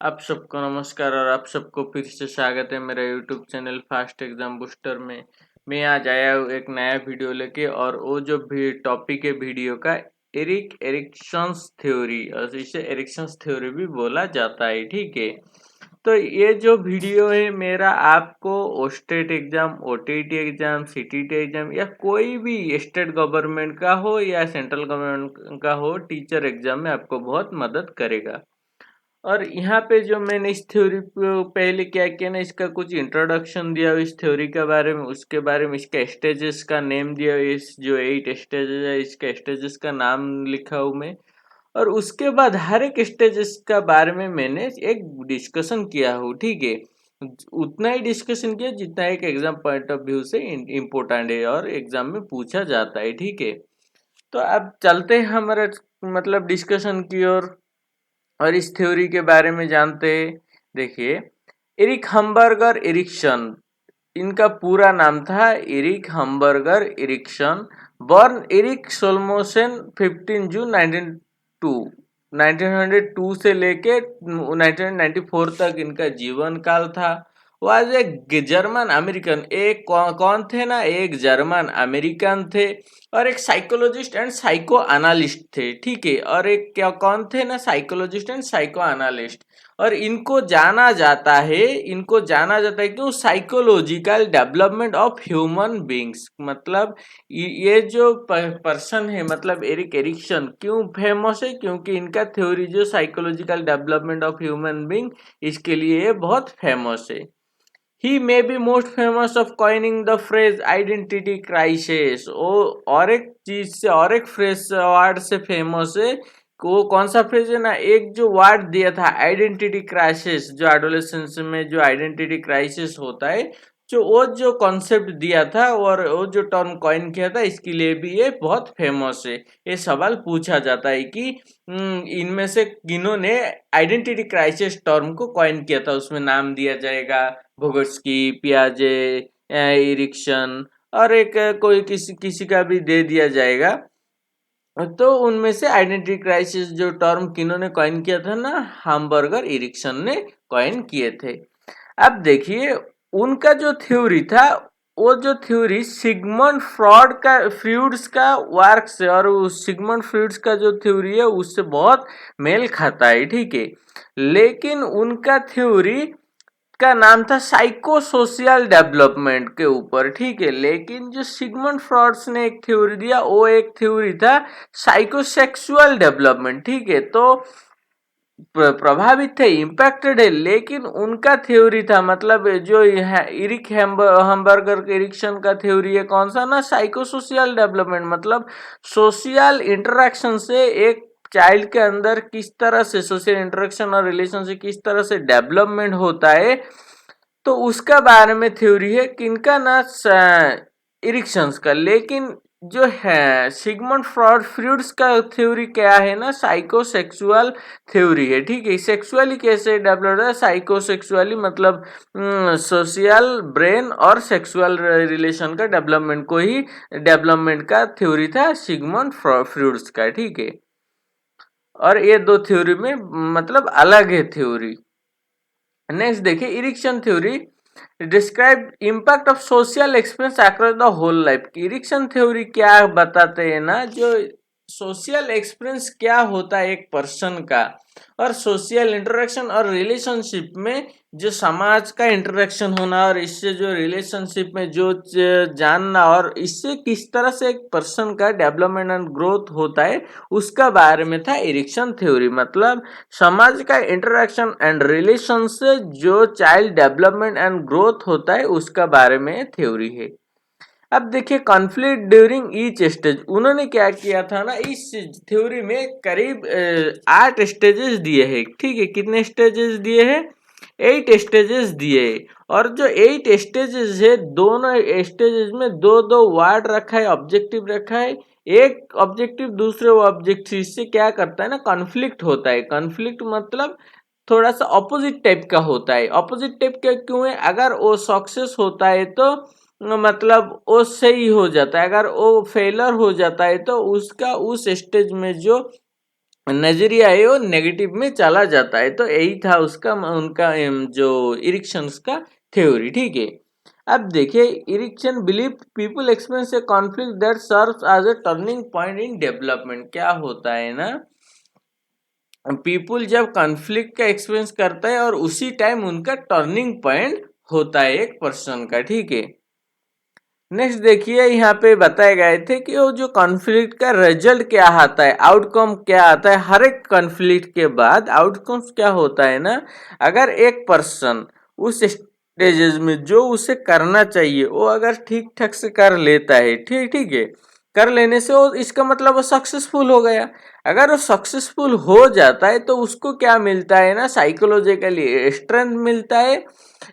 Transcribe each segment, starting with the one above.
आप सबको नमस्कार और आप सबको फिर से स्वागत है मेरा YouTube channel fast exam booster में। मैं आज आया हूँ एक नया वीडियो लेके और वो जो भी टॉपिक है वीडियो का एरिक्सन्स थ्योरी और इसे एरिक्सन्स थ्योरी भी बोला जाता है। ठीक है, तो ये जो वीडियो है मेरा आपको state exam, OTET exam, CTT exam या कोई भी स्टेट गवर्नमेंट का हो या सेंट्रल गवर्नमेंट का हो, टीचर एग्जाम में आपको बहुत मदद करेगा। और यहाँ पे जो मैंने इस थ्योरी को पहले क्या किया ना, इसका कुछ इंट्रोडक्शन दिया इस थ्योरी के बारे में, उसके बारे में इसका स्टेजेस का नेम दिया, इस जो 8 स्टेजेस है इसका स्टेजेस का नाम लिखा हूँ मैं। और उसके बाद हर एक स्टेजेस का बारे में मैंने एक डिस्कशन किया हूँ। ठीक है, उतना ही डिस्कशन किया जितना एक एग्जाम पॉइंट ऑफ व्यू से इम्पोर्टेंट है और एग्जाम में पूछा जाता है। ठीक है, तो अब चलते हैं हमारे मतलब डिस्कशन की ओर और इस थ्योरी के बारे में जानते हैं। देखिए, एरिक हम्बर्गर एरिक्सन, इनका पूरा नाम था एरिक हम्बर्गर एरिक्सन। बॉर्न एरिक सोलमोसन 15 जून 1902 से लेके 1994 तक इनका जीवन काल था। वाज ए जर्मन अमेरिकन, एक कौन थे ना, एक जर्मन अमेरिकन थे और एक साइकोलॉजिस्ट एंड साइको एनालिस्ट थे। ठीक है, और एक क्या कौन थे ना, साइकोलॉजिस्ट एंड साइको एनालिस्ट। और इनको जाना जाता है क्यों, psychological development of human beings. मतलब ये जो पर्सन है, मतलब एरिक एरिक्सन क्यों फेमस है, क्योंकि इनका थ्योरी जो psychological development of human being, इसके लिए ये बहुत फेमस है। He may be most famous of coining the phrase identity crisis. वो और एक चीज से, और एक फ्रेज वर्ड से फेमस है। वो कौन सा फ्रेज है ना, एक जो वर्ड दिया था आइडेंटिटी क्राइसिस, जो एडोलेसेंस में जो आइडेंटिटी क्राइसिस होता है, जो कॉन्सेप्ट दिया था और वो जो टर्म कॉइन किया था, इसके लिए भी ये बहुत फेमस है। ये सवाल पूछा जाता है कि इनमें से किन्होंने आइडेंटिटी क्राइसिस टर्म को कॉइन किया था, उसमें नाम दिया जाएगा भोगोट्स्की, पियाजे, एरिक्सन और एक कोई किसी किसी का भी दे दिया जाएगा। तो उनमें से आइडेंटिटी क्राइसिस जो टर्म किन्होंने कॉइन किया था ना, हामबर्गर एरिक्सन ने कॉइन किए थे। अब देखिए, उनका जो थ्योरी था, वो जो थ्योरी सिगमंड फ्रूड्स का वर्क से, और उस सिगमंड फ्रूड्स का जो थ्योरी है उससे बहुत मेल खाता है। ठीक है, लेकिन उनका थ्योरी का नाम था साइको सोशियल डेवलपमेंट के ऊपर। ठीक है, लेकिन जो सिगमंड फ्रॉड्स ने एक थ्योरी दिया, वो एक थ्योरी था साइकोसेक्सुअल डेवलपमेंट। ठीक है, तो प्रभावित थे, इम्पैक्टेड है, लेकिन उनका थ्योरी था, मतलब जो इरिक हैम्बर्गर एरिक्सन का थ्योरी है कौन सा ना, साइकोसोशियल डेवलपमेंट। मतलब सोशल इंटरेक्शन से एक चाइल्ड के अंदर किस तरह से सोशल इंटरेक्शन और रिलेशन से किस तरह से डेवलपमेंट होता है, तो उसका बारे में थ्योरी है किनका ना, इरिक्शंस का। लेकिन जो है सिगमंड फ्रूड्स का थ्योरी क्या है ना, साइकोसेक्सुअल थ्योरी है। ठीक है, सेक्सुअली कैसे डेवलप है, साइकोसेक्सुअली मतलब सोशल ब्रेन और सेक्सुअल रिलेशन का डेवलपमेंट को ही डेवलपमेंट का थ्योरी था सिगमंड फ्रूड्स का। ठीक है, और ये दो थ्योरी में मतलब अलग है थ्योरी। नेक्स्ट देखिए, Erikson theory describe impact of social experience across the whole life. Erikson theory क्या बताते हैं ना, जो सोशल एक्सपीरियंस क्या होता है एक पर्सन का, और सोशल इंटरेक्शन और रिलेशनशिप में जो समाज का इंटरेक्शन होना, और इससे जो रिलेशनशिप में जो जानना, और इससे किस तरह से एक पर्सन का डेवलपमेंट एंड ग्रोथ होता है, उसका बारे में था इरिक्शन थ्योरी। मतलब समाज का इंटरेक्शन एंड रिलेशन से जो चाइल्ड डेवलपमेंट एंड ग्रोथ होता है, उसका बारे में थ्योरी है। अब देखिए, कॉन्फ्लिक्ट ड्यूरिंग ईच स्टेज, उन्होंने क्या किया था ना, इस थ्योरी में करीब 8 स्टेजेस दिए हैं। ठीक है, कितने स्टेजेस दिए हैं, 8 स्टेजेस दिए हैं। और जो 8 स्टेजेस है, दोनों स्टेजेस में दो दो वर्ड रखा है, ऑब्जेक्टिव रखा है। एक ऑब्जेक्टिव दूसरे ऑब्जेक्टिव से क्या करता है ना, कॉन्फ्लिक्ट होता है। कॉन्फ्लिक्ट मतलब थोड़ा सा ऑपोजिट टाइप का होता है। ऑपोजिट टाइप का क्यों है, अगर वो सक्सेस होता है तो मतलब वो सही हो जाता है, अगर वो फेलर हो जाता है तो उसका उस स्टेज में जो नजरिया है वो नेगेटिव में चला जाता है। तो यही था उसका उनका जो इरिक्शंस का थ्योरी। ठीक है, अब देखिए, Erikson believe people experience a conflict that serves as a turning point in development. क्या होता है ना, पीपुल जब कॉन्फ्लिक्ट का एक्सपीरियंस करता है और उसी टाइम उनका टर्निंग पॉइंट होता है एक पर्सन का। ठीक है, नेक्स्ट देखिए, यहाँ पे बताए गए थे कि वो जो कॉन्फ्लिक्ट का रिजल्ट क्या आता है, आउटकम क्या आता है। हर एक कॉन्फ्लिक्ट के बाद आउटकम्स क्या होता है ना, अगर एक पर्सन उस स्टेजेस में जो उसे करना चाहिए वो अगर ठीक ठाक से कर लेता है, ठीक ठीक है, कर लेने से वो, इसका मतलब वो सक्सेसफुल हो गया। अगर वो सक्सेसफुल हो जाता है तो उसको क्या मिलता है ना, साइकोलॉजिकली स्ट्रेंथ मिलता है,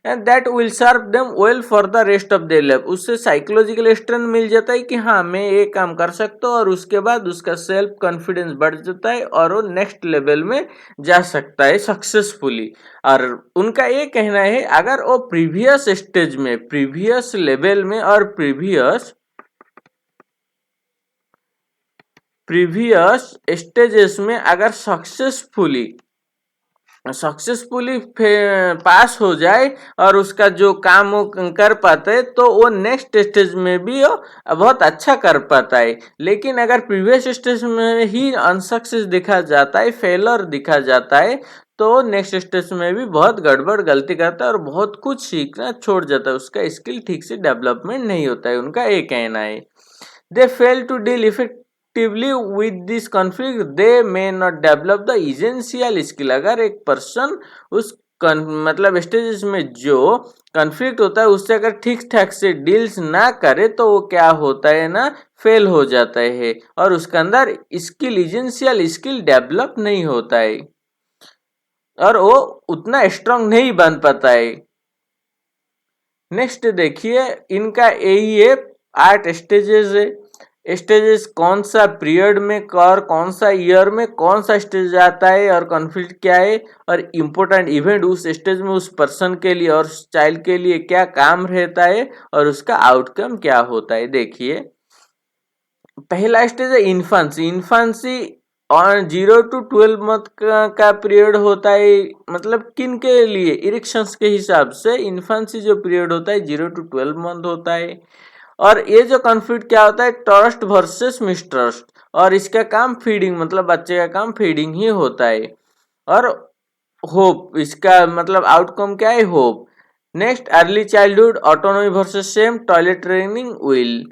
and that will serve them well for the rest of their life. उससे साइकोलॉजिकल स्ट्रेंथ मिल जाता है कि हाँ मैं ये काम कर सकता हूँ, और उसके बाद उसका सेल्फ कॉन्फिडेंस बढ़ जाता है और वो नेक्स्ट लेवल में जा सकता है सक्सेसफुली। और उनका ये कहना है, अगर वो प्रीवियस स्टेज में, प्रीवियस लेवल में और प्रीवियस स्टेजेस में अगर सक्सेसफुली पास हो जाए और उसका जो काम वो कर पाता है, तो वो नेक्स्ट स्टेज में भी वो बहुत अच्छा कर पाता है। लेकिन अगर प्रीवियस स्टेज में ही अनसक्सेस दिखा जाता है, फेलर दिखा जाता है, तो नेक्स्ट स्टेज में भी बहुत गड़बड़ गलती करता है और बहुत कुछ सीखना छोड़ जाता है, उसका स्किल ठीक से डेवलपमेंट नहीं होता है, उनका ये कहना है। They fail to deal effectively with this conflict, they may not develop the essential skill। अगर एक पर्सन उस मतलब स्टेजेस में जो कॉन्फ्लिक्ट होता है उससे अगर ठीक ठाक से डील्स ना करे, तो वो क्या होता है ना, फेल हो जाता है और उसके अंदर स्किल, इजेंशियल स्किल डेवलप नहीं होता है और वो उतना स्ट्रांग नहीं बन पाता है। नेक्स्ट देखिए, इनका यही है 8 स्टेजेस है। स्टेजेस कौन सा पीरियड में और कौन सा ईयर में कौन सा स्टेज आता है और कॉन्फ्लिक्ट क्या है, और इम्पोर्टेंट इवेंट उस स्टेज में उस पर्सन के लिए और चाइल्ड के लिए क्या काम रहता है और उसका आउटकम क्या होता है। देखिए, पहला स्टेज है इन्फेंसी। इन्फेंसी और 0 to 12 मंथ का पीरियड होता है। मतलब किन के लिए, इरेक्शंस के हिसाब से इन्फेंसी जो पीरियड होता है 0 to 12 मंथ होता है। और ये जो कॉन्फ्लिक्ट क्या होता है, ट्रस्ट वर्सेस मिसट्रस्ट, और इसका काम फीडिंग, मतलब बच्चे का काम फीडिंग ही होता है। और होप, इसका मतलब आउटकम क्या है, hope. Next, early childhood, autonomy versus same, toilet training, will,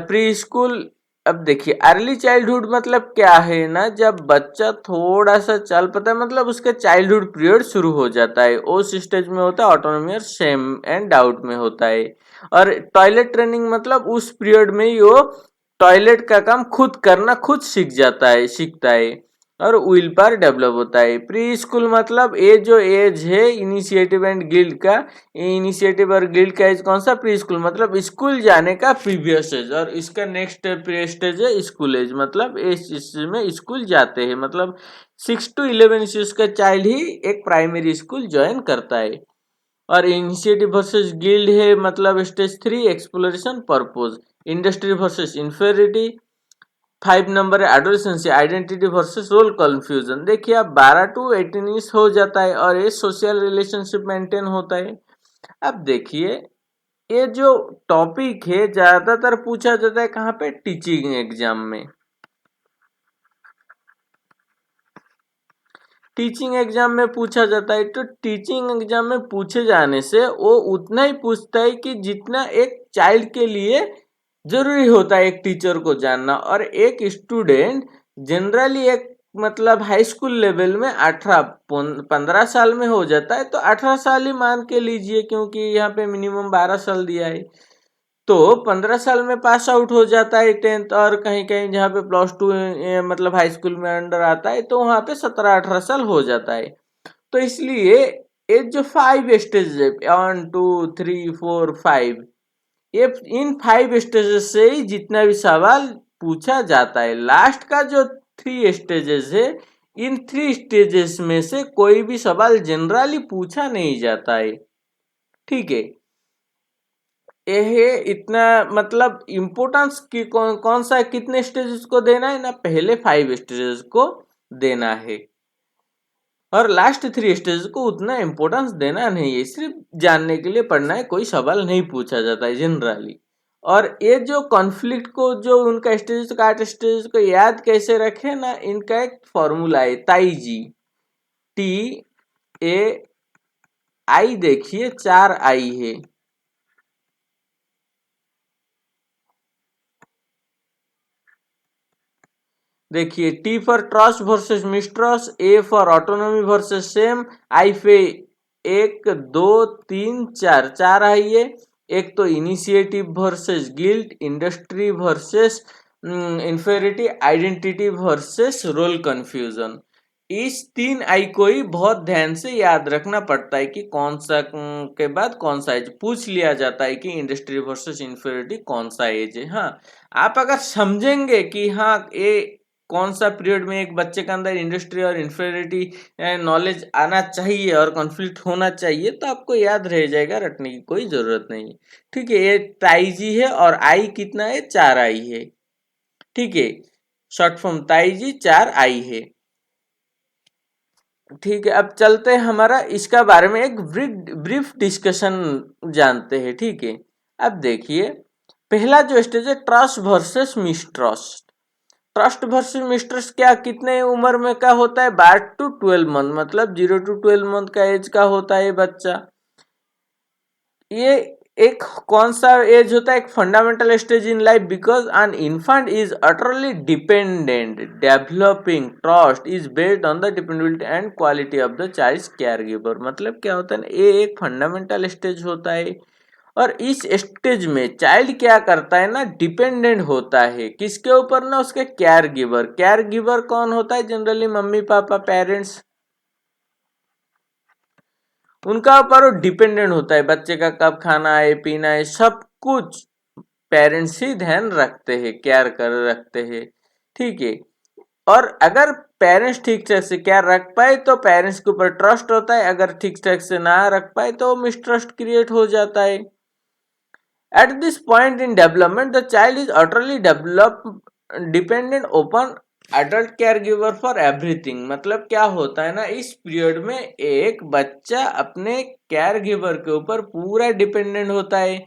pre school. अब देखिए, अर्ली चाइल्डहुड मतलब क्या है ना, जब बच्चा थोड़ा सा चल पाता है, मतलब उसका चाइल्डहुड पीरियड शुरू हो जाता है, उस स्टेज में होता है ऑटोनॉमी और सेम एंड डाउट में होता है। और टॉयलेट ट्रेनिंग मतलब उस पीरियड में ही वो टॉयलेट का काम खुद करना खुद सीखता है और विल पावर डेवलप होता है। प्री स्कूल मतलब ये जो एज है इनिशिएटिव एंड गिल्ड का, इनिशिएटिव और गिल्ड का एज कौन सा, प्री स्कूल मतलब स्कूल जाने का प्रीवियस एज, और इसका नेक्स्ट स्टेज है स्कूल एज, मतलब इस में स्कूल जाते हैं, मतलब 6 to 11 ईयर्स का चाइल्ड ही एक प्राइमरी स्कूल ज्वाइन करता है। और इनिशिएटिव वर्सेस गिल्ड है, मतलब stage 3 exploration purpose. Industry versus inferiority. 5 number है एडोलेसेंसी, आइडेंटिटी वर्सेस रोल कंफ्यूजन। देखिए, अब 12 to 18 ईयर्स हो जाता है और ये सोशल रिलेशनशिप मेंटेन होता है। अब देखिए, ये जो टॉपिक है ज्यादातर पूछा जाता है कहाँ पे, टीचिंग एग्जाम में। टीचिंग एग्जाम में पूछा जाता है, तो टीचिंग एग्जाम में पूछे जाने से वो उतना ही पूछता है कि जितना एक चाइल्ड के लिए जरूरी होता है एक टीचर को जानना। और एक स्टूडेंट जनरली एक मतलब हाई स्कूल लेवल में 15 साल में हो जाता है, तो 18 साल ही मान के लीजिए, क्योंकि यहाँ पे मिनिमम 12 साल दिया है। तो 15 साल में पास आउट हो जाता है 10th, और कहीं कहीं जहाँ पे +2 मतलब हाई स्कूल में अंडर आता है, तो वहाँ पे 17-18 साल हो जाता है। तो इसलिए ये जो 5 स्टेज है, 1 2 3 4 5, ये इन 5 स्टेजेस से ही जितना भी सवाल पूछा जाता है। लास्ट का जो 3 स्टेजेस है, इन 3 स्टेजेस में से कोई भी सवाल जनरली पूछा नहीं जाता है। ठीक है, ये इतना मतलब इम्पोर्टेंस की कौन सा कितने स्टेजेस को देना है ना, पहले 5 स्टेजेस को देना है और लास्ट 3 स्टेज को उतना इम्पोर्टेंस देना नहीं है, सिर्फ जानने के लिए पढ़ना है, कोई सवाल नहीं पूछा जाता है जनरली। और ये जो कॉन्फ्लिक्ट को जो उनका स्टेज का 8 स्टेज को याद कैसे रखे ना, इनका एक फॉर्मूला है ताइजी, TAI, देखिए 4 आई है। देखिए T for trust versus mistrust, A for autonomy versus shame, आई पे 1 2 3 4 4 आई है। एक तो initiative versus guilt, industry versus inferiority, identity versus role confusion. इस 3 आई को ही बहुत ध्यान से याद रखना पड़ता है कि कौन सा के बाद कौन सा एज पूछ लिया जाता है कि इंडस्ट्री वर्सेस इंफेरिटी कौन सा एज है। हाँ, आप अगर समझेंगे कि हाँ ये कौन सा पीरियड में एक बच्चे के अंदर इंडस्ट्री और इंफेरिटी नॉलेज आना चाहिए और कॉन्फ्लिक्ट होना चाहिए, तो आपको याद रह जाएगा, रटने की कोई जरूरत नहीं। ठीक है, ये ताइजी है और आई कितना है, 4 आई है। ठीक है, शॉर्ट फॉर्म ताइजी 4 आई है। ठीक है, अब चलते हैं हमारा इसका बारे में एक ब्रीफ डिस्कशन जानते हैं। ठीक है, अब देखिए पहला जो स्टेज है trust versus mistrust. Trust versus mistrust क्या कितने उम्र में का होता है, 12 to 12 मंथ, मतलब 0 to 12 मंथ का एज का होता है बच्चा। ये एक कौन सा एज होता है, एक fundamental stage in life, because an infant is utterly dependent, developing trust is based on the dependability and quality of the child care giver. मतलब क्या होता है ना, ये एक फंडामेंटल स्टेज होता है और इस स्टेज में चाइल्ड क्या करता है ना, डिपेंडेंट होता है किसके ऊपर ना, उसके केयर गिवर। केयर गिवर कौन होता है, जनरली मम्मी पापा पेरेंट्स, उनका ऊपर वो डिपेंडेंट होता है। बच्चे का कब खाना है पीना है सब कुछ पेरेंट्स ही ध्यान रखते हैं, केयर कर रखते हैं। ठीक है, और अगर पेरेंट्स ठीक ठाक से केयर रख पाए तो पेरेंट्स के ऊपर ट्रस्ट होता है, अगर ठीक ठाक से ना रख पाए तो मिसट्रस्ट क्रिएट हो जाता है। At this point in development, the child is utterly dependent upon adult caregiver for everything। मतलब क्या होता है ना, इस पीरियड में एक बच्चा अपने केयर गिवर के ऊपर पूरा डिपेंडेंट होता है।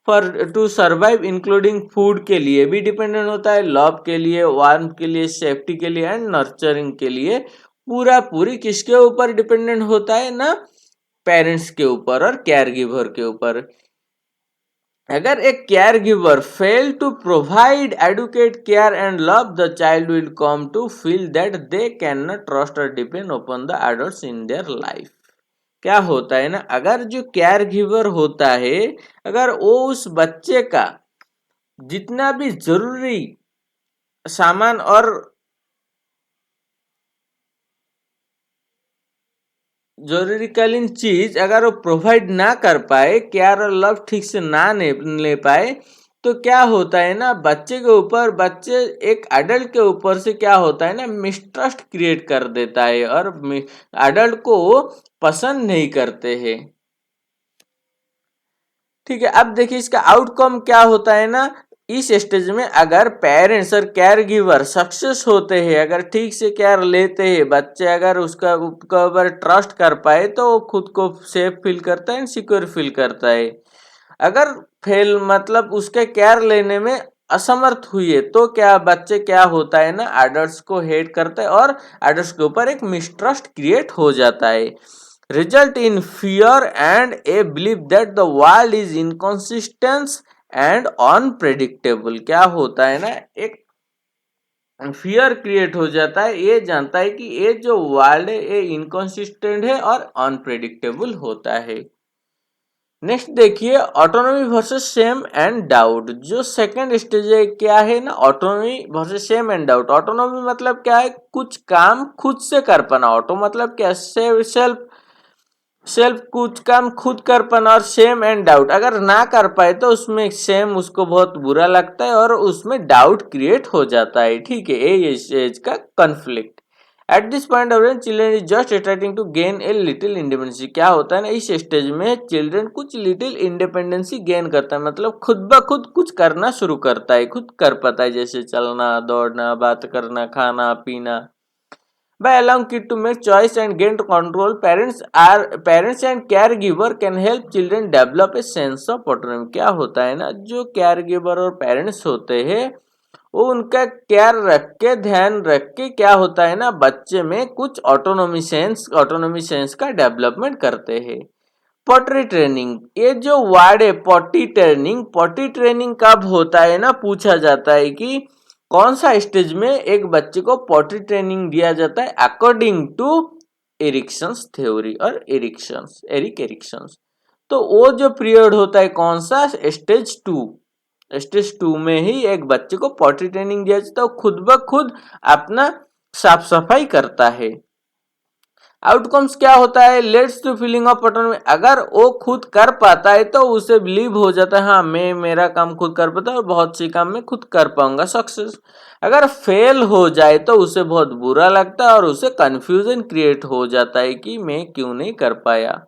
For to survive, including food के लिए भी डिपेंडेंट होता है, लव के लिए, वार्मथ के लिए, सेफ्टी के लिए एंड नर्चरिंग के लिए पूरा पूरी किसके ऊपर डिपेंडेंट होता है ना, पेरेंट्स के ऊपर और केयर गिवर के ऊपर। अगर एक care giver fail to provide adequate care and love, the child will come to feel that they can not trust or depend upon the adults in their life. क्या होता है ना, अगर जो केयर गिवर होता है, अगर वो उस बच्चे का जितना भी जरूरी सामान और जरूरीकालीन चीज अगर वो प्रोवाइड ना कर पाए, केयर और लव ठीक से ना ले पाए, तो क्या होता है ना, बच्चे के ऊपर, बच्चे एक अडल्ट के ऊपर से क्या होता है ना, मिसट्रस्ट क्रिएट कर देता है और अडल्ट को पसंद नहीं करते हैं। ठीक है, अब देखिए इसका आउटकम क्या होता है ना, इस स्टेज में अगर पेरेंट्स और केयर गिवर सक्सेस होते हैं, अगर ठीक से केयर लेते हैं बच्चे, अगर उसका ऊपर ट्रस्ट कर पाए तो वो खुद को सेफ फील करता है, सिक्योर फील करता है। अगर फेल मतलब उसके केयर लेने में असमर्थ हुए तो क्या बच्चे क्या होता है ना, एडल्ट्स को हेट करते हैं और एडल्ट्स के ऊपर एक मिसट्रस्ट क्रिएट हो जाता है। Result in fear and a belief that the world is inconsistent and unpredictable। क्या होता है ना, एक फियर क्रिएट हो जाता है, ये जानता है कि ये जो वर्ल्ड है ये इनकॉन्सिस्टेंट है और अनप्रेडिक्टेबल होता है। नेक्स्ट देखिए autonomy versus same and doubt. जो सेकंड स्टेज है क्या है ना, autonomy versus same and doubt. Autonomy मतलब क्या है, कुछ काम खुद से कर पाना। ऑटो मतलब क्या, सेल्फ सेल्फ कुछ काम खुद कर पाना। और सेम एंड डाउट, अगर ना कर पाए तो उसमें सेम उसको बहुत बुरा लगता है और उसमें डाउट क्रिएट हो जाता है। ठीक है, ये एज का conflict. At this point of children is just starting to gain a little independency. क्या होता है ना, इस स्टेज में चिल्ड्रन कुछ लिटिल इंडिपेंडेंसी गेन करता है, मतलब खुद ब खुद कुछ करना शुरू करता है, खुद कर पाता है, जैसे चलना, दौड़ना, बात करना, खाना पीना। By allowing kids to make choice and gain control, parents and caregiver can help children develop a sense of autonomy। क्या होता है ना, जो caregiver और parents होते हैं वो उनका केयर रख के, ध्यान रख के क्या होता है ना, बच्चे में कुछ ऑटोनॉमी सेंस का डेवलपमेंट करते हैं। पॉटरी ट्रेनिंग, ये जो वर्ड है पॉटी ट्रेनिंग कब होता है ना, पूछा जाता है कि कौन सा स्टेज में एक बच्चे को पॉटरी ट्रेनिंग दिया जाता है अकॉर्डिंग टू एरिक्सन्स थ्योरी और एरिक एरिक्सन्स। तो वो जो पीरियड होता है कौन सा, स्टेज टू में ही एक बच्चे को पॉटरी ट्रेनिंग दिया जाता है, तो खुद ब खुद अपना साफ सफाई करता है। आउटकम्स क्या होता है, let's to feeling of autonomy. अगर वो खुद कर पाता है तो उसे बिलीव हो जाता है, हाँ मैं मेरा काम खुद कर पाता हूँ और बहुत सी काम मैं खुद कर पाऊंगा, सक्सेस। अगर फेल हो जाए तो उसे बहुत बुरा लगता है और उसे कंफ्यूजन क्रिएट हो जाता है कि मैं क्यों नहीं कर पाया।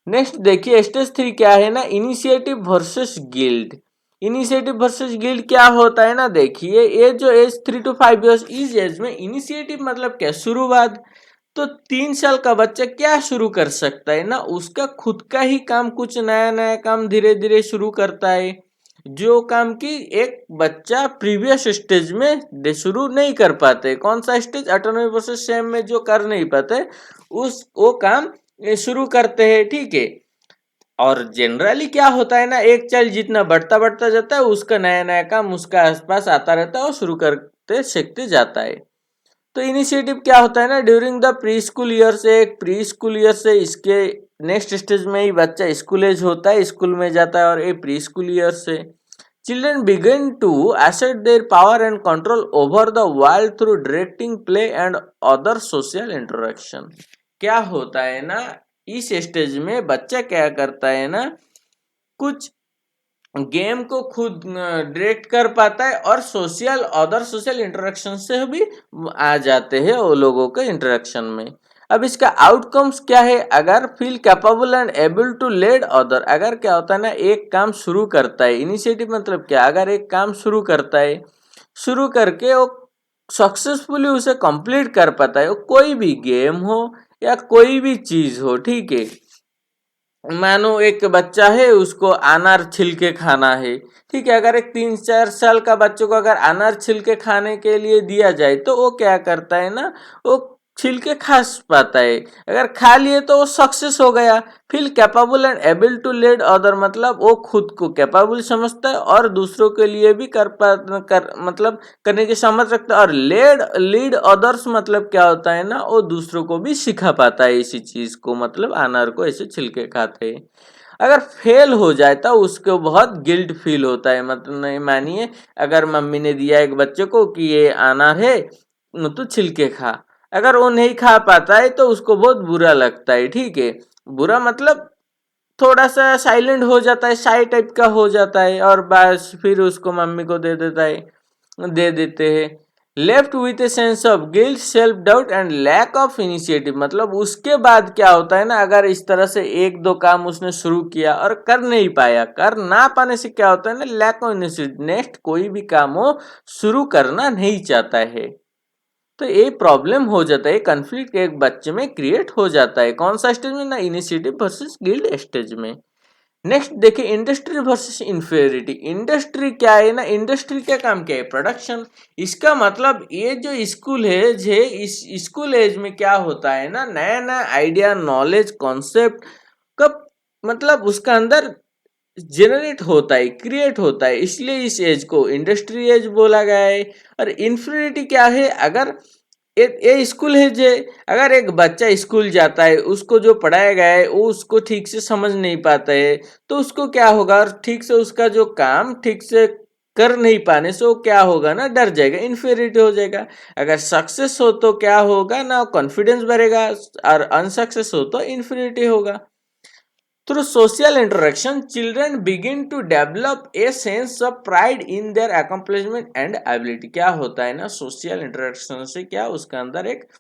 नेक्स्ट देखिए स्टेज 3 क्या है ना, initiative versus guild. Initiative versus guild क्या होता है ना, देखिए ये जो एज 3 to 5 ईयर्स, इस एज में इनिशिएटिव मतलब क्या, शुरुआत। तो 3 साल का बच्चा क्या शुरू कर सकता है ना, उसका खुद का ही काम, कुछ नया नया काम धीरे धीरे शुरू करता है, जो काम की एक बच्चा प्रीवियस स्टेज में शुरू नहीं कर पाते। कौन सा स्टेज, ऑटोनॉमी प्रोसेस सेम में जो कर नहीं पाते उस वो काम शुरू करते हैं, ठीक है। और जनरली क्या होता है ना, एक चाइल्ड जितना बढ़ता बढ़ता जाता है उसका नया नया काम उसका आसपास आता रहता है और शुरू करते सीखते जाता है। तो इनिशिएटिव क्या होता है ना, during the pre school year से, एक प्री स्कूल ईयर से इसके नेक्स्ट स्टेज में ही बच्चा स्कूल एज होता है, स्कूल में जाता है, और ये प्री स्कूल ईयर से children begin to assert their power and control over the world through directing play and other social interaction. क्या होता है ना, इस स्टेज में बच्चा क्या करता है ना, कुछ गेम को खुद डायरेक्ट कर पाता है और अदर सोशल इंटरेक्शन से भी आ जाते हैं वो लोगों के इंटरेक्शन में। अब इसका आउटकम्स क्या है, अगर feel capable and able to lead other. अगर क्या होता है ना, एक काम शुरू करता है, इनिशिएटिव मतलब क्या, अगर एक काम शुरू करता है, शुरू करके वो सक्सेसफुली उसे कंप्लीट कर पाता है, वो कोई भी गेम हो या कोई भी चीज हो, ठीक है। मानो एक बच्चा है उसको अनार छिल के खाना है, ठीक है। अगर एक 3-4 साल का बच्चों को अगर अनार छिल के खाने के लिए दिया जाए तो वो क्या करता है ना, वो छिल के खा पाता है। अगर खा लिए तो वो सक्सेस हो गया। Feel capable and able to lead other, मतलब वो खुद को कैपेबल समझता है और दूसरों के लिए भी मतलब करने की समझ रखता है। और लीड अदर्स मतलब क्या होता है ना, वो दूसरों को भी सिखा पाता है इसी चीज को, मतलब अनार को ऐसे छिलके खाते हैं। अगर फेल हो जाए तो उसको बहुत गिल्ट फील होता है, मतलब नहीं मानिए अगर मम्मी ने दिया एक बच्चे को कि ये अनार है तो छिलके खा, अगर वो नहीं खा पाता है तो उसको बहुत बुरा लगता है, ठीक है। बुरा मतलब थोड़ा सा साइलेंट हो जाता है, शाई टाइप का हो जाता है, और बस फिर उसको मम्मी को दे देते हैं। Left with a sense of guilt, self doubt and lack of initiative, मतलब उसके बाद क्या होता है ना, अगर इस तरह से एक दो काम उसने शुरू किया और कर नहीं पाया, कर ना पाने से क्या होता है ना, लैक ऑफ इनिशिएटिव, नेक्स्ट कोई भी काम हो शुरू करना नहीं चाहता है। तो ये प्रॉब्लम हो जाता है, कन्फ्लिक्ट एक बच्चे में क्रिएट हो जाता है। कौन सा स्टेज में ना, इनिशिएटिव वर्सेस गिल्ड स्टेज में। नेक्स्ट देखिए इंडस्ट्री वर्सेस इंफेरिटी। इंडस्ट्री क्या है ना, इंडस्ट्री का काम क्या है, प्रोडक्शन। इसका मतलब ये जो स्कूल एज है, इस स्कूल एज में क्या होता है ना, नया नया आइडिया, नॉलेज, कॉन्सेप्ट का मतलब उसका अंदर जनरेट होता है, क्रिएट होता है, इसलिए इस एज को इंडस्ट्री एज बोला गया है। और इंफिनिटी क्या है, अगर ये स्कूल है जे, अगर एक बच्चा स्कूल जाता है उसको जो पढ़ाया गया है वो उसको ठीक से समझ नहीं पाता है तो उसको क्या होगा, और ठीक से उसका जो काम ठीक से कर नहीं पाने से वो क्या होगा ना, डर जाएगा, इन्फेरिटी हो जाएगा। अगर सक्सेस हो तो क्या होगा ना, कॉन्फिडेंस बढ़ेगा, और अनसक्सेस हो तो इन्फिनिटी होगा। Through social interaction, children begin to develop a sense of pride in their accomplishment and ability. क्या होता है ना, सोशल इंटरेक्शन से क्या उसके अंदर एक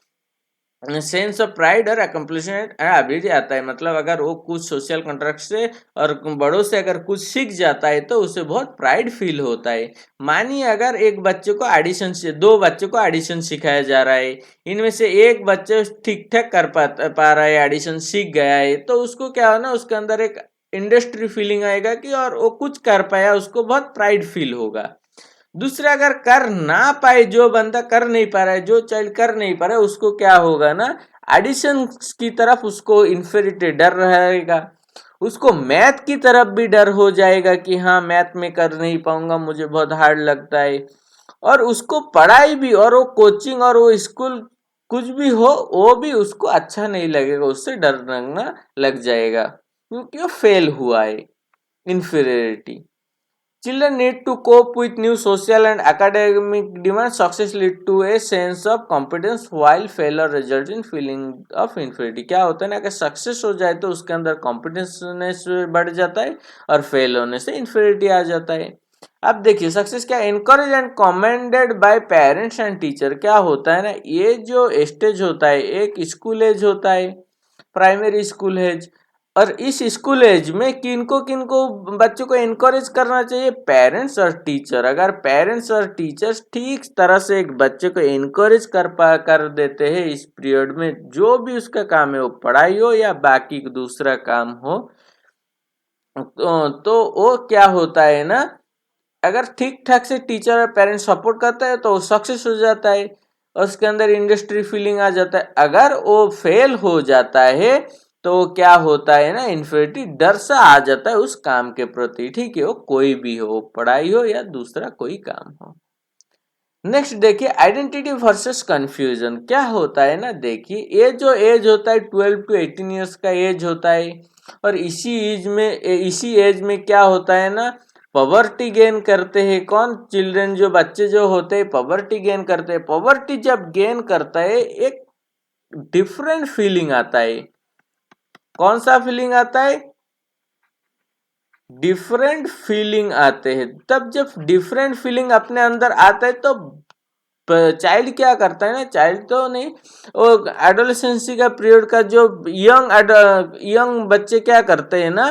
सेंस ऑफ प्राइड और अकम्पलिशमेंट एबिलिटी आता है। मतलब अगर वो कुछ सोशल कॉन्ट्रैक्ट से और बड़ों से अगर कुछ सीख जाता है तो उसे बहुत प्राइड फील होता है। मानिए अगर एक बच्चे को एडिशन से दो बच्चों को एडिशन सिखाया जा रहा है, इनमें से एक बच्चे ठीक ठाक कर पा रहा है, एडिशन सीख गया है, तो उसको क्या हो ना, उसके अंदर एक इंडस्ट्री फीलिंग आएगा कि और वो कुछ कर पाया, उसको बहुत प्राइड फील होगा। दूसरा अगर कर ना पाए, जो बंदा कर नहीं पा रहा है, जो चाइल्ड कर नहीं पा रहा है, उसको क्या होगा ना, एडिशन की तरफ उसको इन्फेरिटी डर रहेगा, उसको मैथ की तरफ भी डर हो जाएगा कि हाँ मैथ में कर नहीं पाऊंगा, मुझे बहुत हार्ड लगता है। और उसको पढ़ाई भी और वो कोचिंग और वो स्कूल कुछ भी हो वो भी उसको अच्छा नहीं लगेगा, उससे डर लगना लग जाएगा क्योंकि वो फेल हुआ है, inferiority. Children need to cope with new social and academic demands. Success lead to a sense of competence while failure result in feeling of inferiority. क्या होता है ना, अगर सक्सेस हो जाए तो उसके अंदर कॉम्पिटेंसनेस बढ़ जाता है और फेल होने से इन्फीरियरिटी आ जाता है। अब देखिए सक्सेस क्या, encourage and commended bye parents and teacher. क्या होता है ना, ये जो स्टेज होता है एक स्कूल एज होता है, प्राइमरी स्कूल एज, और इस स्कूल एज में किनको किनको बच्चों को एनकरेज करना चाहिए, पेरेंट्स और टीचर। अगर पेरेंट्स और टीचर्स ठीक तरह से एक बच्चे को एनकरेज कर देते हैं इस पीरियड में, जो भी उसका काम है, वो पढ़ाई हो या बाकी दूसरा काम हो, तो वो क्या होता है ना, अगर ठीक ठाक से टीचर और पेरेंट्स सपोर्ट करता है तो वो सक्सेस हो जाता है और उसके अंदर इंडस्ट्री फीलिंग आ जाता है। अगर वो फेल हो जाता है तो क्या होता है ना, इन्फिनिटी डर सा आ जाता है उस काम के प्रति, ठीक है, वो कोई भी हो, पढ़ाई हो या दूसरा कोई काम हो। नेक्स्ट देखिए आइडेंटिटी वर्सेस कंफ्यूजन। क्या होता है ना, देखिए ये जो एज होता है 12 to 18 ईयर्स का एज होता है, और इसी एज में क्या होता है ना, पॉवर्टी गेन करते हैं। कौन, चिल्ड्रन, जो बच्चे जो होते हैं पॉवर्टी गेन करते हैं। पॉवर्टी जब गेन करता है एक डिफरेंट फीलिंग आता है। कौन सा फीलिंग आता है, डिफरेंट फीलिंग आते हैं। तब जब डिफरेंट फीलिंग अपने अंदर आता है तो चाइल्ड क्या करता है ना, चाइल्ड तो नहीं, वो एडोलेसेंसी का पीरियड का जो यंग बच्चे क्या करते हैं ना,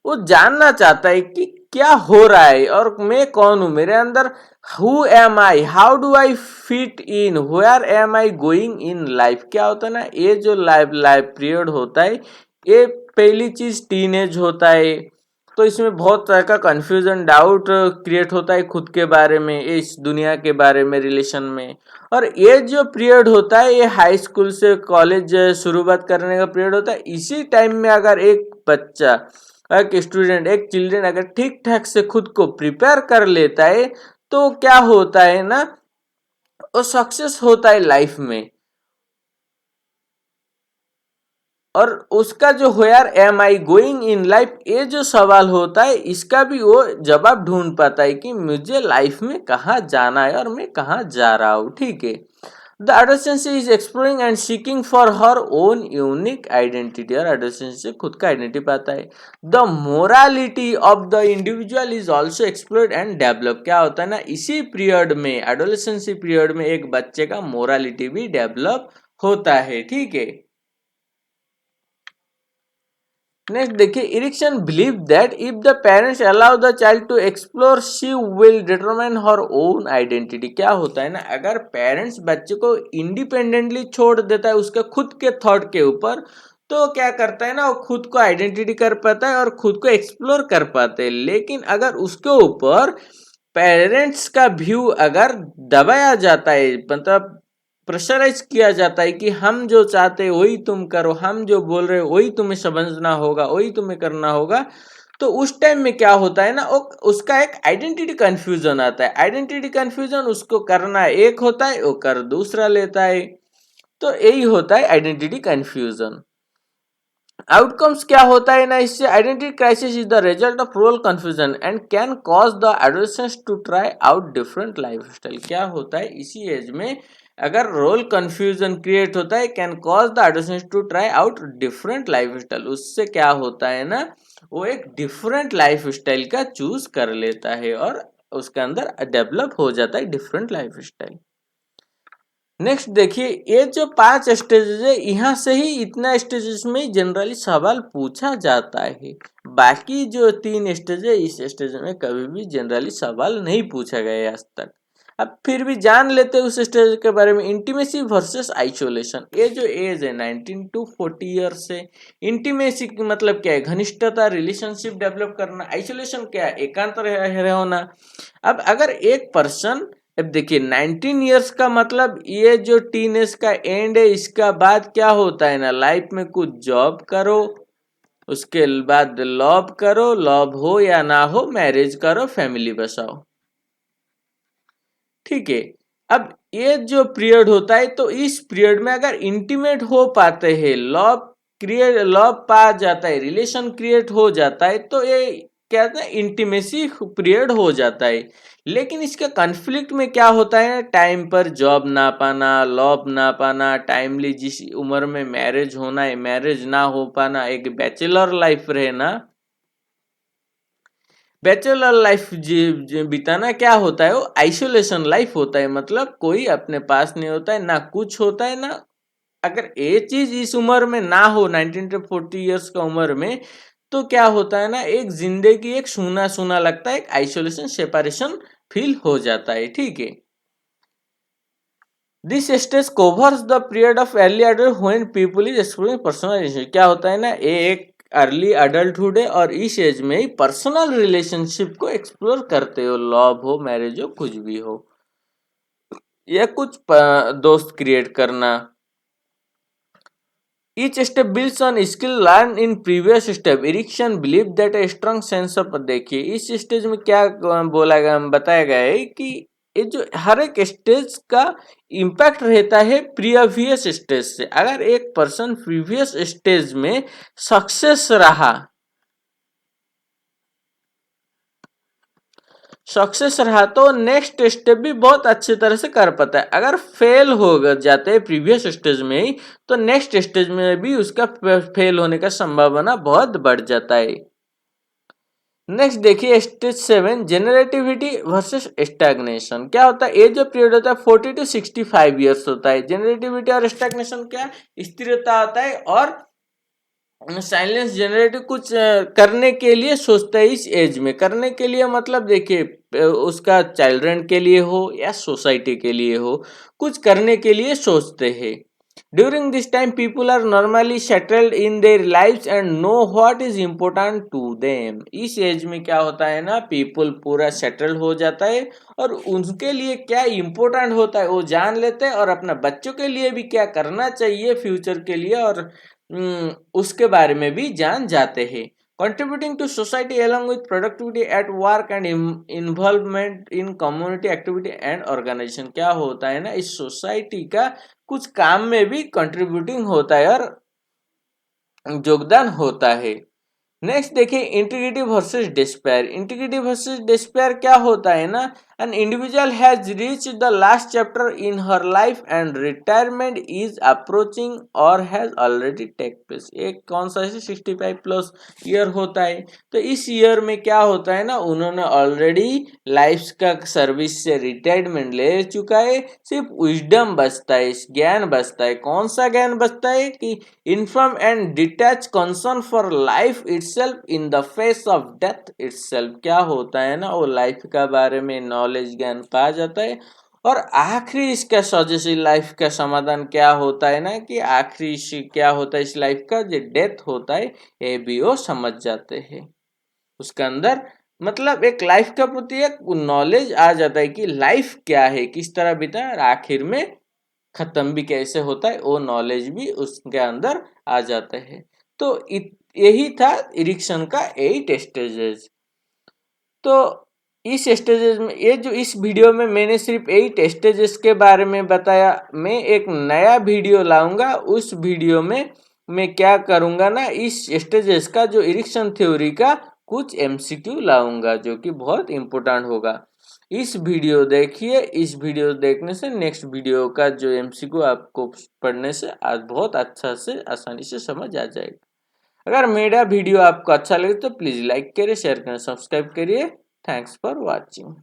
वो जानना चाहता है कि क्या हो रहा है और मैं कौन हूं, मेरे अंदर who am I, how do I fit in, where am I going in life. क्या होता है ना, ये जो लाइफ पीरियड होता है, ये पहली चीज टीनेज होता है, तो इसमें बहुत तरह का कंफ्यूजन, डाउट क्रिएट होता है खुद के बारे में, इस दुनिया के बारे में, रिलेशन में। और ये जो पीरियड होता है ये हाई स्कूल से कॉलेज शुरुआत करने का पीरियड होता है। इसी टाइम में अगर एक बच्चा, एक स्टूडेंट, एक चिल्ड्रन अगर ठीक ठाक से खुद को प्रिपेयर कर लेता है तो क्या होता है ना, वो सक्सेस होता है लाइफ में। और उसका जो where am I going in life, ये जो सवाल होता है इसका भी वो जवाब ढूंढ पाता है कि मुझे लाइफ में कहाँ जाना है और मैं कहाँ जा रहा हूँ, ठीक है। The adolescent is exploring and seeking for her own unique identity, और adolescent से खुद का आइडेंटिटी पाता है। The morality of the individual is also explored and develop. क्या होता है ना, इसी पीरियड में, एडोलेसेंसी पीरियड में एक बच्चे का मोरालिटी भी डेवलप होता है, ठीक है। नेक्स्ट देखिए, Erikson believe that if the parents allow the child to explore she will determine her own identity. क्या होता है ना, अगर पेरेंट्स बच्चे को इंडिपेंडेंटली छोड़ देता है उसके खुद के थॉट के ऊपर, तो क्या करता है ना, वो खुद को आइडेंटिटी कर पाता है और खुद को एक्सप्लोर कर पाते हैं। लेकिन अगर उसके ऊपर पेरेंट्स का व्यू अगर दबाया जाता है, मतलब प्रेशराइज किया जाता है कि हम जो चाहते हैं वही तुम करो, हम जो बोल रहे हो वही तुम्हें समझना होगा, वही तुम्हें करना होगा, तो उस टाइम में क्या होता है ना, उसका एक आइडेंटिटी कंफ्यूजन आता है। आइडेंटिटी कंफ्यूजन, उसको करना एक होता है, वो कर दूसरा लेता है, तो यही होता है आइडेंटिटी कंफ्यूजन। आउटकम्स क्या होता है ना इससे, identity crisis is the result of role confusion and can cause the adolescents to try out different lifestyle. क्या होता है इसी एज में अगर रोल कंफ्यूजन क्रिएट होता है, can cause the adolescents to try out different lifestyle, उससे क्या होता है ना वो एक डिफरेंट लाइफस्टाइल का चूज कर लेता है और उसके अंदर डेवलप हो जाता है डिफरेंट लाइफस्टाइल। नेक्स्ट देखिए, ये जो 5 स्टेजेस है यहाँ से ही इतना स्टेजेस में जनरली सवाल पूछा जाता है, बाकी जो 3 स्टेज है इस स्टेज में कभी भी जनरली सवाल नहीं पूछा गया है आज तक। अब फिर भी जान लेते हैं उस स्टेज के बारे में, इंटीमेसी वर्सेस आइसोलेशन। ये जो एज है 19 टू 40 ईयर्स से, इंटीमेसी मतलब क्या है, घनिष्ठता, रिलेशनशिप डेवलप करना। आइसोलेशन क्या है, एकांत होना। अब अगर एक पर्सन, अब देखिए 19 ईयर्स का मतलब ये जो टीन एज का एंड है, इसका बाद क्या होता है ना लाइफ में कुछ जॉब करो, उसके बाद लव करो, लव हो या ना हो मैरिज करो, फैमिली बसाओ, ठीक है। अब ये जो पीरियड होता है तो इस पीरियड में अगर इंटीमेट हो पाते हैं, लव क्रिएट, लव पा जाता है, रिलेशन क्रिएट हो जाता है, तो ये क्या कहते हैं इंटीमेसी पीरियड हो जाता है। लेकिन इसका कॉन्फ्लिक्ट में क्या होता है, टाइम पर जॉब ना पाना, लव ना पाना, टाइमली जिस उम्र में मैरिज होना है मैरिज ना हो पाना, एक बैचलर लाइफ रहना। बैचलर लाइफ बिताना क्या होता है, वो आइसोलेशन लाइफ होता है, मतलब कोई अपने पास नहीं होता है, ना कुछ होता है ना। अगर ये चीज इस उम्र में ना हो 19 to 40 ईयर्स का उम्र में, तो क्या होता है ना एक जिंदगी एक सूना सूना लगता है, एक आइसोलेशन सेपरेशन फील हो जाता है, ठीक है। This stage covers the period of early adult when people is exploring personal relationship. क्या होता है ना ये एक अर्ली अडल्टहुड है और इस एज में ही पर्सनल रिलेशनशिप को एक्सप्लोर करते हो, लव हो मैरिज हो कुछ भी हो, या कुछ दोस्त क्रिएट करना। Each step builds on skill learned in previous step. Erickson believed that a strong sense of, देखिए इस स्टेज में क्या बोला गया बताया गया है कि ये जो हर एक स्टेज का इम्पैक्ट रहता है प्रीवियस स्टेज से। अगर एक पर्सन प्रीवियस स्टेज में सक्सेस रहा, तो नेक्स्ट स्टेप भी बहुत अच्छी तरह से कर पाता है। अगर फेल हो जाते हैं प्रीवियस स्टेज में ही, तो नेक्स्ट स्टेज में भी उसका फेल होने का संभावना बहुत बढ़ जाता है। नेक्स्ट देखिए स्टेज 7, जेनरेटिविटी वर्सेस स्टैग्नेशन। क्या होता है, ये जो पीरियड होता है 40 to 65 ईयर्स होता है। जेनरेटिविटी और स्टैग्नेशन क्या, स्थिरता होता है और साइलेंस जनरेटिव कुछ करने के लिए सोचता है इस एज में। करने के लिए मतलब देखिए उसका चिल्ड्रन के लिए हो या सोसाइटी के लिए हो, कुछ करने के लिए सोचते हैं। During this time people are normally settled in their lives and know what is important to them. इस एज में क्या होता है ना पीपल पूरा सेटल्ड हो जाता है और उनके लिए क्या इम्पोर्टेंट होता है वो जान लेते हैं, और अपना बच्चों के लिए भी क्या करना चाहिए फ्यूचर के लिए और उसके बारे में भी जान जाते हैं। Contributing to society along with productivity at work and involvement in community activity and organization। क्या होता है ना इस सोसाइटी का कुछ काम में भी कंट्रीब्यूटिंग होता है और योगदान होता है। नेक्स्ट देखिए integrity versus despair. Integrity versus despair क्या होता है ना, an individual has reach the last chapter in her life and retirement is approaching और हैज ऑलरेडी टेक प्लेस। एक कौन सा है 65 प्लस ईयर होता है, तो इस ईयर में क्या होता है ना उन्होंने ऑलरेडी लाइफ का सर्विस से रिटायरमेंट ले चुका है, सिर्फ विजडम बचता है, ज्ञान बचता है। कौन सा ज्ञान बचता है कि inform and detach concern for life itself in the face of death itself. क्या होता है ना वो लाइफ का बारे में नॉलेज ज्ञान पा जाता है। और आखिरी इसका सजेशन लाइफ का समाधान क्या होता है ना कि आखिरी क्या होता है इस लाइफ का जो डेथ होता है ये भी वो समझ जाते हैं। उसके अंदर मतलब एक लाइफ का प्रति एक नॉलेज आ जाता है कि लाइफ क्या है, किस तरह बीता है और आखिर में खत्म भी कैसे होता है वो नॉलेज भी उसके अंदर आ जाता है। तो यही था इरिक्शन का 8 स्टेजेस। तो इस स्टेजेस में ये जो इस वीडियो में मैंने सिर्फ 8 स्टेजेस के बारे में बताया, मैं एक नया वीडियो लाऊंगा, उस वीडियो में मैं क्या करूँगा ना, इस स्टेजेस का जो इरिक्शन थ्योरी का कुछ एमसीक्यू लाऊंगा जो कि बहुत इम्पोर्टेंट होगा। इस वीडियो देखिए, इस वीडियो देखने से नेक्स्ट वीडियो का जो एमसीक्यू आपको पढ़ने से आज बहुत अच्छा से आसानी से समझ आ जाएगा। अगर मेरा वीडियो आपको अच्छा लगे तो प्लीज़ लाइक करिए, शेयर करें, सब्सक्राइब करिए। Thanks for watching.